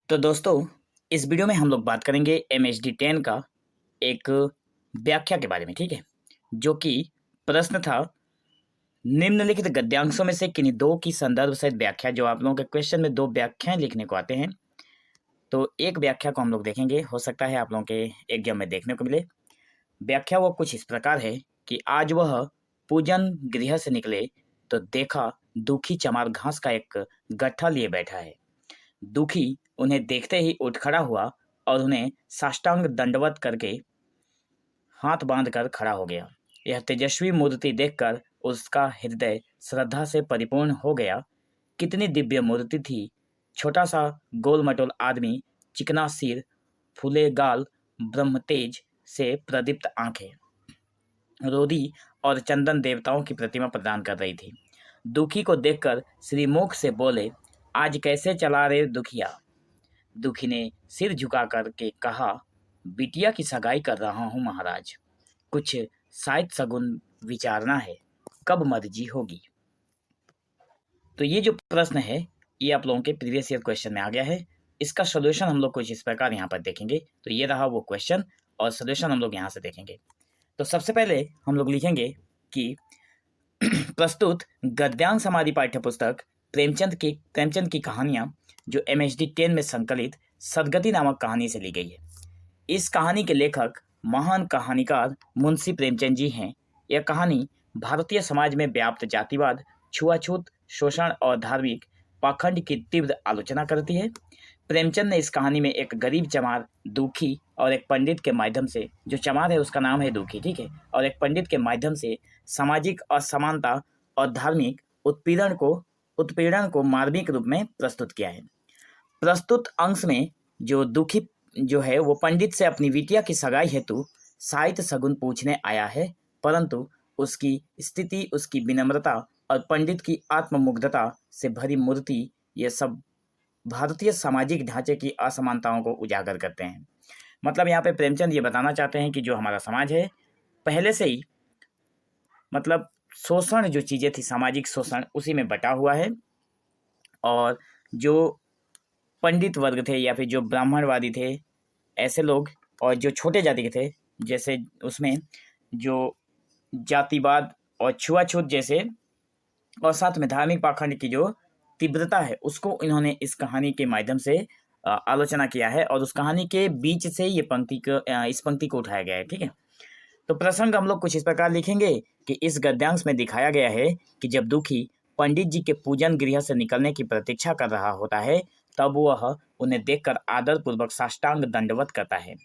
तो दोस्तों, इस वीडियो में हम लोग बात करेंगे MHD10 का एक व्याख्या के बारे में, ठीक है? जो कि प्रश्न था, निम्नलिखित गद्यांशों में से किन्हीं दो की संदर्भ सहित व्याख्या। जो आप लोगों के क्वेश्चन में दो व्याख्याएं लिखने को आते हैं, तो एक व्याख्या को हम लोग देखेंगे। हो सकता है आप लोगों के एग्जाम में देखने को मिले। व्याख्या वो कुछ इस प्रकार है कि आज वह पूजन गृह से निकले तो देखा दुखी चमार घास का एक गट्ठा लिए बैठा है। दुखी उन्हें देखते ही उठ खड़ा हुआ और उन्हें साष्टांग दंडवत करके हाथ बांधकर खड़ा हो गया। यह तेजस्वी मूर्ति देखकर उसका हृदय श्रद्धा से परिपूर्ण हो गया। कितनी दिव्य मूर्ति थी! छोटा सा गोल मटोल आदमी, चिकना सिर, फूले गाल, ब्रह्मतेज से प्रदीप्त आंखें, रोदी और चंदन देवताओं की प्रतिमा प्रदान कर रही थी। दुखी को देखकर श्रीमुख से बोले, आज कैसे चला रे दुखिया? दुखी ने सिर झुका कर के कहा, बिटिया की सगाई कर रहा हूँ महाराज। कुछ शायद सगुन विचारना है, कब मर्जी होगी। तो ये जो प्रश्न है, ये आप लोगों के प्रीवियस ईयर क्वेश्चन में आ गया है। इसका सोल्यूशन हम लोग कुछ इस प्रकार यहाँ पर देखेंगे। तो ये रहा वो क्वेश्चन और सोल्यूशन हम लोग यहाँ से देखेंगे। तो सबसे पहले हम लोग लिखेंगे कि प्रस्तुत गद्यांश हमारी पाठ्यपुस्तक प्रेमचंद की कहानियां जो MHD10 में संकलित सदगति नामक कहानी से ली गई है। इस कहानी के लेखक महान कहानीकार मुंशी प्रेमचंद जी हैं। यह कहानी भारतीय समाज में व्याप्त जातिवाद, छुआछूत, शोषण और धार्मिक पाखंड की तीव्र आलोचना करती है। प्रेमचंद ने इस कहानी में एक गरीब चमार दुखी और एक पंडित के माध्यम से, जो चमार है उसका नाम है दुखी, ठीक है, और एक पंडित के माध्यम से सामाजिक असमानता और धार्मिक उत्पीड़न को मार्मिक रूप में प्रस्तुत किया है। प्रस्तुत अंश में जो दुखी जो है वो पंडित से अपनी बिटिया की सगाई हेतु साहित्य सगुन पूछने आया है, परंतु उसकी स्थिति, उसकी विनम्रता और पंडित की आत्ममुग्धता से भरी मूर्ति, ये सब भारतीय सामाजिक ढांचे की असमानताओं को उजागर करते हैं। मतलब यहाँ पे प्रेमचंद ये बताना चाहते हैं कि जो हमारा समाज है, पहले से ही मतलब शोषण जो चीज़ें थी, सामाजिक शोषण, उसी में बटा हुआ है। और जो पंडित वर्ग थे या फिर जो ब्राह्मणवादी थे, ऐसे लोग, और जो छोटे जाति के थे, जैसे उसमें जो जातिवाद और छुआछूत जैसे, और साथ में धार्मिक पाखंड की जो तीव्रता है, उसको इन्होंने इस कहानी के माध्यम से आलोचना किया है। और उस कहानी के बीच से ये इस पंक्ति को उठाया गया है, ठीक है। तो प्रसंग हम लोग कुछ इस प्रकार लिखेंगे कि इस गद्यांश में दिखाया गया है कि जब दुखी पंडित जी के पूजन गृह से निकलने की प्रतीक्षा कर रहा होता है, तब वह उन्हें देखकर आदर पूर्वक साष्टांग दंडवत करता है।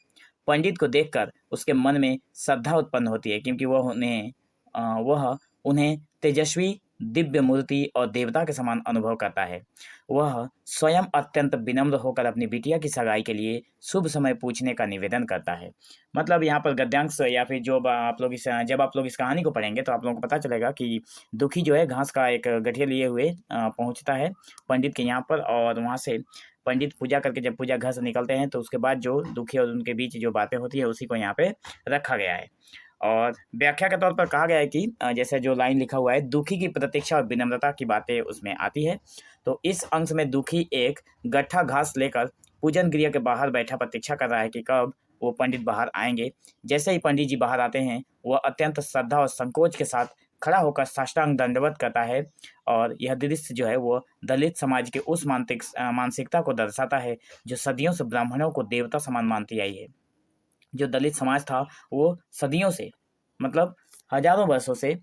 पंडित को देखकर उसके मन में श्रद्धा उत्पन्न होती है, क्योंकि वह उन्हें तेजस्वी, दिव्य मूर्ति और देवता के समान अनुभव करता है। वह स्वयं अत्यंत विनम्र होकर अपनी बिटिया की सगाई के लिए शुभ समय पूछने का निवेदन करता है। मतलब यहाँ पर गद्यांश या फिर जब आप लोग इस कहानी को पढ़ेंगे तो आप लोगों को पता चलेगा कि दुखी जो है घास का एक गठिया लिए हुए पहुँचता है पंडित के यहाँ पर, और वहाँ से पंडित पूजा करके जब पूजा घर से निकलते हैं तो उसके बाद जो दुखी और उनके बीच जो बातें होती है, उसी को यहाँ पे रखा गया है। और व्याख्या के तौर पर कहा गया है कि जैसे जो लाइन लिखा हुआ है, दुखी की प्रतीक्षा और विनम्रता की बातें उसमें आती है। तो इस अंश में दुखी एक गट्ठा घास लेकर पूजन गृह के बाहर बैठा प्रतीक्षा कर रहा है कि कब वो पंडित बाहर आएंगे। जैसे ही पंडित जी बाहर आते हैं, वह अत्यंत श्रद्धा और संकोच के साथ खड़ा होकर साष्टांग दंडवत करता है। और यह दृश्य जो है वो दलित समाज के उस मानसिकता को दर्शाता है जो सदियों से ब्राह्मणों को देवता समान मानती आई है। जो दलित समाज था वो सदियों से, मतलब हजारों वर्षों से,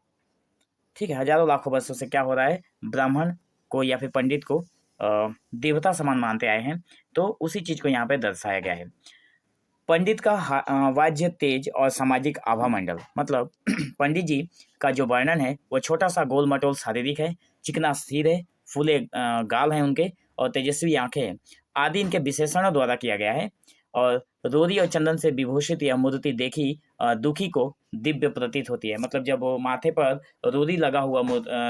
ठीक है, हजारों लाखों वर्षों से क्या हो रहा है, ब्राह्मण को या फिर पंडित को देवता समान मानते आए हैं। तो उसी चीज को यहाँ पे दर्शाया गया है। पंडित का वाज्य तेज और सामाजिक आभा मंडल, मतलब पंडित जी का जो वर्णन है वो छोटा सा गोल मटोल शारीरिक है, चिकना सिर है, फूले गाल हैं उनके, और तेजस्वी आंखें हैं आदि इनके विशेषणों द्वारा किया गया है। और रोरी और चंदन से विभूषित यह मूर्ति देखी दुखी को दिव्य प्रतीत होती है। मतलब जब वो माथे पर रोरी लगा हुआ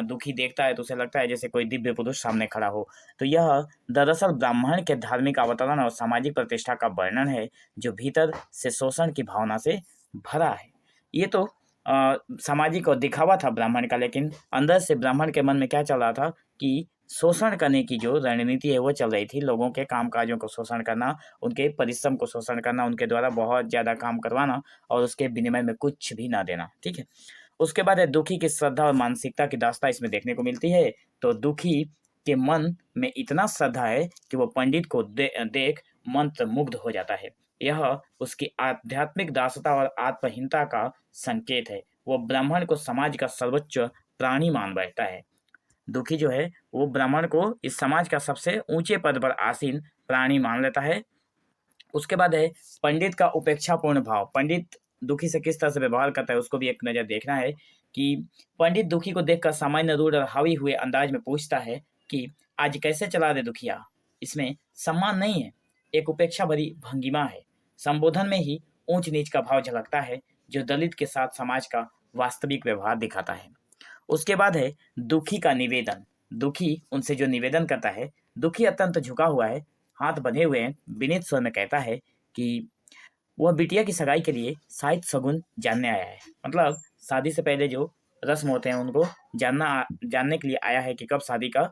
दुखी देखता है तो उसे लगता है जैसे कोई दिव्य पुरुष सामने खड़ा हो। तो यह दरअसल ब्राह्मण के धार्मिक अवतरण और सामाजिक प्रतिष्ठा का वर्णन है, जो भीतर से शोषण की भावना से भरा है। ये तो सामाजिक और दिखावा था ब्राह्मण का, लेकिन अंदर से ब्राह्मण के मन में क्या चल रहा था कि शोषण करने की जो रणनीति है वो चल रही थी, लोगों के कामकाजों को शोषण करना, उनके परिश्रम को शोषण करना, उनके द्वारा बहुत ज़्यादा काम करवाना और उसके विनिमय में कुछ भी ना देना, ठीक है। उसके बाद है दुखी की श्रद्धा और मानसिकता की दास्तां इसमें देखने को मिलती है। तो दुखी के मन में इतना श्रद्धा है कि वो पंडित को देख मंत्रमुग्ध हो जाता है। यह उसकी आध्यात्मिक दासता और आत्महीनता का संकेत है। वो ब्राह्मण को समाज का सर्वोच्च प्राणी मान बैठता है। दुखी जो है वो ब्राह्मण को इस समाज का सबसे ऊंचे पद पर आसीन प्राणी मान लेता है। उसके बाद है पंडित का उपेक्षापूर्ण भाव। पंडित दुखी से किस तरह से व्यवहार करता है उसको भी एक नज़र देखना है कि पंडित दुखी को देखकर सामान्य रूढ़ और हावी हुए अंदाज में पूछता है कि आज कैसे चला दे दुखिया। इसमें सम्मान नहीं है, एक उपेक्षा भरी भंगिमा है। संबोधन में ही ऊंच नीच का भाव झलकता है जो दलित के साथ समाज का वास्तविक व्यवहार दिखाता है। उसके बाद है दुखी का निवेदन। दुखी उनसे जो निवेदन करता है, दुखी अत्यंत झुका हुआ है, हाथ बंधे हुए हैं, विनीत स्वर में कहता है कि वह बिटिया की सगाई के लिए शायद शगुन जानने आया है। मतलब शादी से पहले जो रस्म होते हैं उनको जानने के लिए आया है कि कब शादी का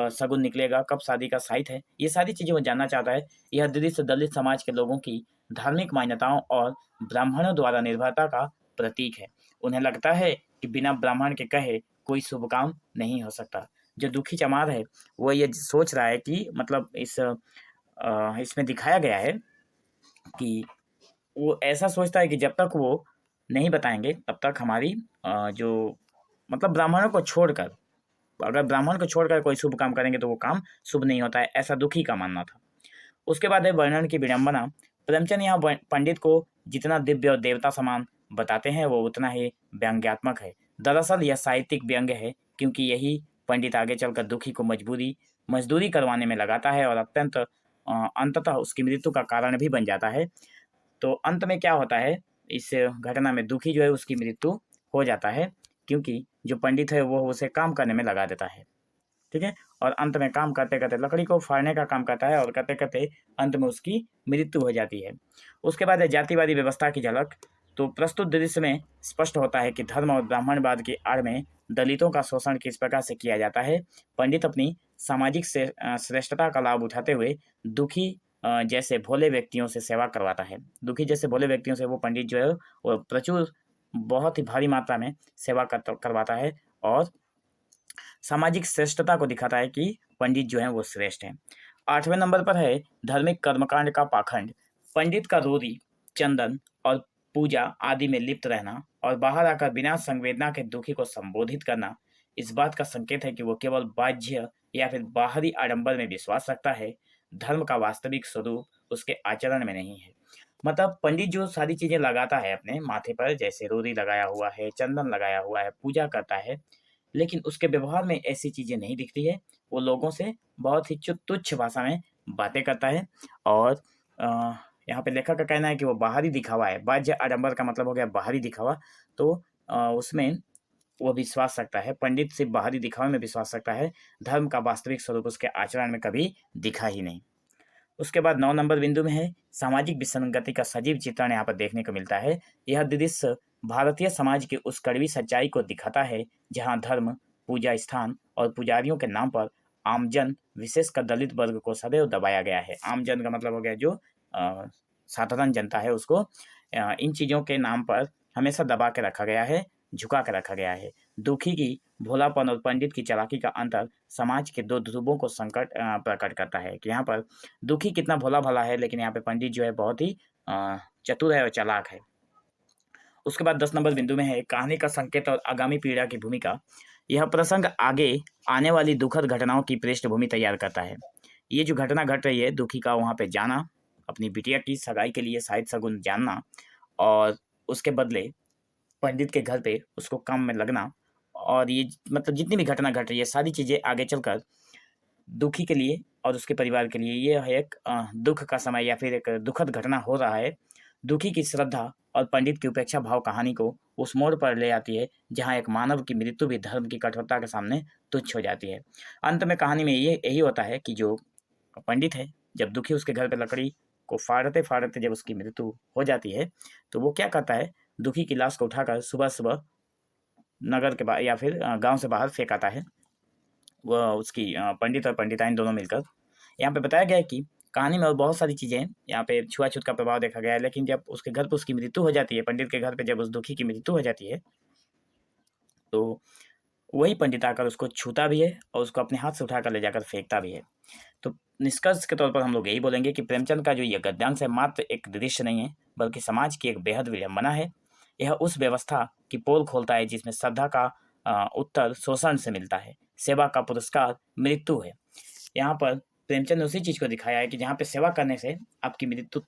शगुन निकलेगा, कब शादी का साइत है। ये सारी चीज़ें वो जानना चाहता है। यह दलित समाज के लोगों की धार्मिक मान्यताओं और ब्राह्मणों द्वारा निर्भरता का प्रतीक है। उन्हें लगता है कि बिना ब्राह्मण के कहे कोई शुभ काम नहीं हो सकता। जो दुखी चमार है वो ये सोच रहा है कि मतलब इसमें दिखाया गया है कि वो ऐसा सोचता है कि जब तक वो नहीं बताएंगे तब तक हमारी जो मतलब ब्राह्मणों को छोड़कर, अगर ब्राह्मण को छोड़कर कोई शुभ काम करेंगे तो वो काम शुभ नहीं होता है, ऐसा दुखी का मानना था। उसके बाद है वर्णन की विडंबना। प्रेमचंद यहाँ पंडित को जितना दिव्य और देवता समान बताते हैं वो उतना ही व्यंग्यात्मक है। दरअसल यह साहित्यिक व्यंग्य है क्योंकि यही पंडित आगे चलकर दुखी को मजदूरी करवाने में लगाता है और अंततः उसकी मृत्यु का कारण भी बन जाता है। तो अंत में क्या होता है, इस घटना में दुखी जो है उसकी मृत्यु हो जाता है क्योंकि जो पंडित है वो उसे काम करने में लगा देता है, ठीक है। और अंत में काम करते करते लकड़ी को फाड़ने का काम करता है और करते करते अंत में उसकी मृत्यु हो जाती है। उसके बाद है जातिवादी व्यवस्था की झलक। तो प्रस्तुत दृश्य में स्पष्ट होता है कि धर्म और ब्राह्मणवाद की आड़ में दलितों का शोषण किस प्रकार से किया जाता है। पंडित अपनी सामाजिक श्रेष्ठता का लाभ उठाते हुए दुखी जैसे भोले व्यक्तियों से सेवा करवाता है। दुखी जैसे भोले व्यक्तियों से वो पंडित जो है वो प्रचुर बहुत ही भारी मात्रा में सेवा करवाता है और सामाजिक श्रेष्ठता को दिखाता है कि पंडित जो है वो श्रेष्ठ हैं। 8वें नंबर पर है धार्मिक कर्मकांड का पाखंड। पंडित का रोरी, चंदन और पूजा आदि में लिप्त रहना और बाहर आकर बिना संवेदना के दुखी को संबोधित करना इस बात का संकेत है कि वो केवल बाह्य या फिर बाहरी आडंबर में विश्वास रखता है, धर्म का वास्तविक स्वरूप उसके आचरण में नहीं है। मतलब पंडित जो सारी चीजें लगाता है अपने माथे पर, जैसे रोरी लगाया हुआ है, चंदन लगाया हुआ है, पूजा करता है, लेकिन उसके व्यवहार में ऐसी चीजें नहीं दिखती है। वो लोगों से बहुत ही तुच्छ भाषा में बातें करता है और यहाँ पे लेखक का कहना है कि वो बाहरी दिखावा है। बाह्य आडंबर का मतलब हो गया बाहरी दिखावा। तो उसमें वो विश्वास रखता है, पंडित सिर्फ बाहरी दिखावे में विश्वास रखता है, धर्म का वास्तविक स्वरूप उसके आचरण में कभी दिखा ही नहीं। उसके बाद 9 नंबर बिंदु में है सामाजिक विसंगति का सजीव चित्रण यहाँ पर देखने को मिलता है। यह दृश्य भारतीय समाज की उस कड़वी सच्चाई को दिखाता है जहाँ धर्म, पूजा स्थान और पुजारियों के नाम पर आमजन, विशेषकर दलित वर्ग को सदैव दबाया गया है। आमजन का मतलब हो गया जो साधारण जनता है, उसको इन चीज़ों के नाम पर हमेशा दबा के रखा गया है, झुका के रखा गया है। दुखी की भोलापन और पंडित की चालाकी का अंतर समाज के दो ध्रुवों को संकट प्रकट करता है कि यहाँ पर दुखी कितना भोला भला है, लेकिन यहाँ पे पंडित जो है बहुत ही चतुर है और चालाक है। उसके बाद 10 नंबर बिंदु में है कहानी का संकेत और आगामी पीड़ा की भूमिका। यह प्रसंग आगे आने वाली दुखद घटनाओं की पृष्ठभूमि तैयार करता है। ये जो घटना घट रही है, दुखी का वहाँ पे जाना, अपनी बिटिया की सगाई के लिए शायद शगुन जानना और उसके बदले पंडित के घर पे उसको काम में लगना, और ये मतलब जितनी भी घटना घट रही है सारी चीज़ें आगे चलकर दुखी के लिए और उसके परिवार के लिए ये है एक दुख का समय या फिर एक दुखद घटना हो रहा है। दुखी की श्रद्धा और पंडित की उपेक्षा भाव कहानी को उस मोड़ पर ले आती है जहाँ एक मानव की मृत्यु भी धर्म की कठोरता के सामने तुच्छ हो जाती है। अंत में कहानी में ये यही होता है कि जो पंडित है, जब दुखी उसके घर पर लकड़ी को फाड़ते फाड़ते जब उसकी मृत्यु हो जाती है तो वो क्या करता है, दुखी की लाश को उठाकर सुबह सुबह नगर के बाहर या फिर गांव से बाहर फेंक आता है। वह उसकी पंडित और पंडिताइन दोनों मिलकर। यहाँ पे बताया गया है कि कहानी में और बहुत सारी चीज़ें हैं। यहाँ पे छुआछूत का प्रभाव देखा गया है, लेकिन जब उसके घर पे उसकी मृत्यु हो जाती है, पंडित के घर पे जब उस दुखी की मृत्यु हो जाती है, तो वही पंडित आकर उसको छूता भी है और उसको अपने हाथ से उठाकर ले जाकर फेंकता भी है। तो निष्कर्ष के तौर पर हम लोग यही बोलेंगे कि प्रेमचंद का जो ये गद्यांश है मात्र एक दृश्य नहीं है, बल्कि समाज की एक बेहद विडंबना है। यह उस व्यवस्था की पोल खोलता है जिसमें श्रद्धा का उत्तर शोषण से मिलता है, सेवा का पुरस्कार मृत्यु है। यहाँ पर प्रेमचंद ने उसी चीज़ को दिखाया है कि जहाँ पे सेवा करने से आपकी मृत्यु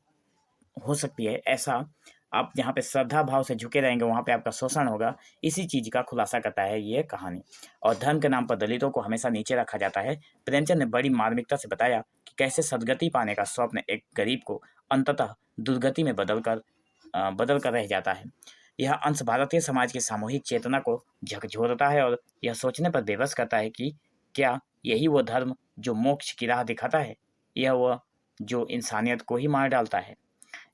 हो सकती है, ऐसा आप जहाँ पे श्रद्धा भाव से झुके रहेंगे वहाँ पे आपका शोषण होगा। इसी चीज़ का खुलासा करता है ये कहानी। और धर्म के नाम पर दलितों को हमेशा नीचे रखा जाता है। प्रेमचंद ने बड़ी मार्मिकता से बताया कि कैसे सदगति पाने का स्वप्न एक गरीब को अंततः दुर्गति में बदल कर रह जाता है। यह अंश भारतीय समाज की सामूहिक चेतना को झकझोरता है और यह सोचने पर बेबस करता है कि क्या यही वो धर्म जो मोक्ष की राह दिखाता है, यह वह जो इंसानियत को ही मार डालता है।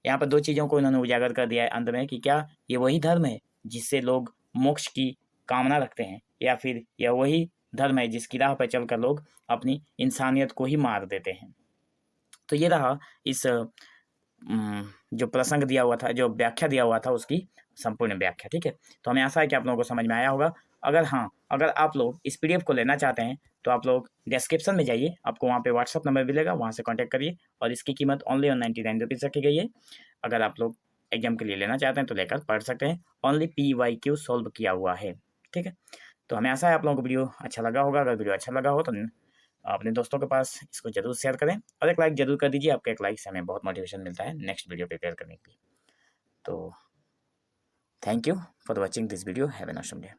यहाँ पर दो चीज़ों को इन्होंने उजागर कर दिया है अंत में कि क्या ये वही धर्म है जिससे लोग मोक्ष की कामना रखते हैं, या फिर यह वही धर्म है जिसकी राह पर चलकर लोग अपनी इंसानियत को ही मार देते हैं। तो ये रहा इस जो प्रसंग दिया हुआ था, जो व्याख्या दिया हुआ था, उसकी संपूर्ण व्याख्या। ठीक है, तो हमें आशा है कि आप लोगों को समझ में आया होगा। अगर आप लोग इस पीडीएफ को लेना चाहते हैं तो आप लोग डिस्क्रिप्शन में जाइए, आपको वहाँ पे व्हाट्सअप नंबर मिलेगा, वहाँ से कांटेक्ट करिए। और इसकी कीमत ओनली 99 रुपीज़ रखी गई है। अगर आप लोग एग्जाम के लिए लेना चाहते हैं तो लेकर पढ़ सकते हैं। ओनली PYQ सॉल्व किया हुआ है। ठीक है, तो हमें आशा है आप लोगों को वीडियो अच्छा लगा होगा। अगर वीडियो अच्छा लगा हो तो अपने दोस्तों के पास इसको जरूर शेयर करें और एक लाइक जरूर कर दीजिए। आपके एक लाइक से हमें बहुत मोटिवेशन मिलता है नेक्स्ट वीडियो प्रिपेयर करने के लिए। तो thank you for watching this video. Have an awesome day.